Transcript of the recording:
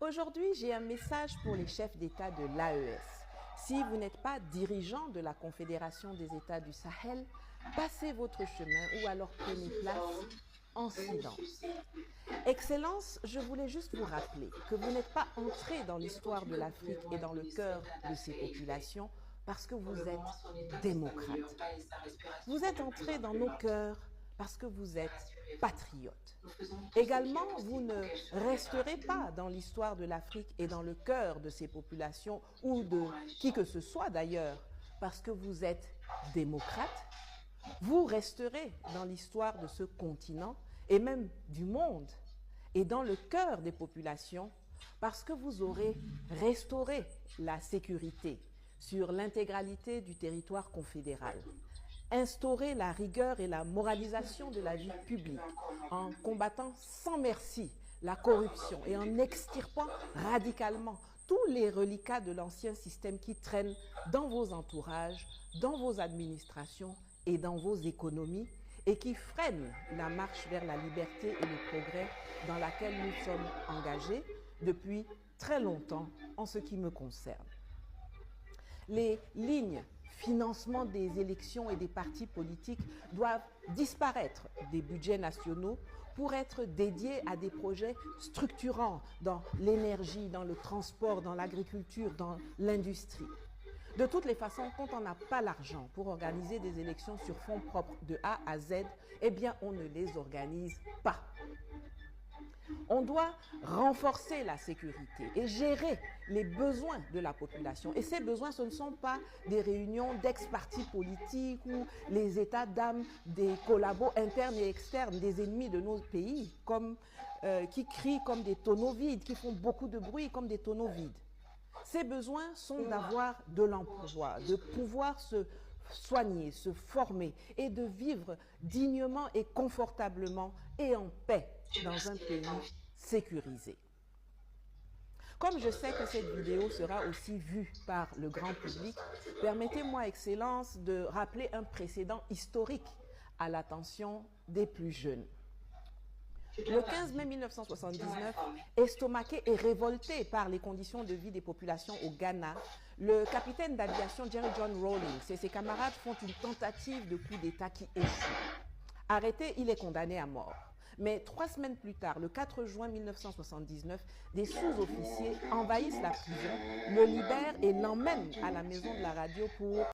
Aujourd'hui, j'ai un message pour les chefs d'État de l'AES. Si vous n'êtes pas dirigeant de la Confédération des États du Sahel, passez votre chemin ou alors prenez place en silence. Excellence, je voulais juste vous rappeler que vous n'êtes pas entré dans l'histoire de l'Afrique et dans le cœur de ses populations parce que vous êtes démocrate. Vous êtes entré dans nos cœurs parce que vous êtes patriote. Également, vous ne resterez pas dans l'histoire de l'Afrique et dans le cœur de ses populations ou de qui que ce soit d'ailleurs parce que vous êtes démocrate. Vous resterez dans l'histoire de ce continent et même du monde et dans le cœur des populations parce que vous aurez restauré la sécurité sur l'intégralité du territoire confédéral, instauré la rigueur et la moralisation de la vie publique en combattant sans merci la corruption et en extirpant radicalement tous les reliquats de l'ancien système qui traînent dans vos entourages, dans vos administrations et dans vos économies et qui freinent la marche vers la liberté et le progrès dans laquelle nous sommes engagés depuis très longtemps en ce qui me concerne. Les lignes financement des élections et des partis politiques doivent disparaître des budgets nationaux pour être dédiés à des projets structurants dans l'énergie, dans le transport, dans l'agriculture, dans l'industrie. De toutes les façons, quand on n'a pas l'argent pour organiser des élections sur fonds propres de A à Z, eh bien, on ne les organise pas. On doit renforcer la sécurité et gérer les besoins de la population. Et ces besoins, ce ne sont pas des réunions d'ex-partis politiques ou les états d'âme des collabos internes et externes, des ennemis de nos pays, qui crient comme des tonneaux vides, qui font beaucoup de bruit comme des tonneaux vides. Ces besoins sont d'avoir de l'emploi, de pouvoir se soigner, se former et de vivre dignement et confortablement et en paix dans un pays sécurisé. Comme je sais que cette vidéo sera aussi vue par le grand public, permettez-moi, Excellence, de rappeler un précédent historique à l'attention des plus jeunes. Le 15 mai 1979, estomaqué et révolté par les conditions de vie des populations au Ghana, le capitaine d'aviation Jerry John Rawlings et ses camarades font une tentative de coup d'État qui échoue. Arrêté, il est condamné à mort. Mais 3 semaines plus tard, le 4 juin 1979, des sous-officiers envahissent la prison, le libèrent et l'emmènent à la maison de la radio pour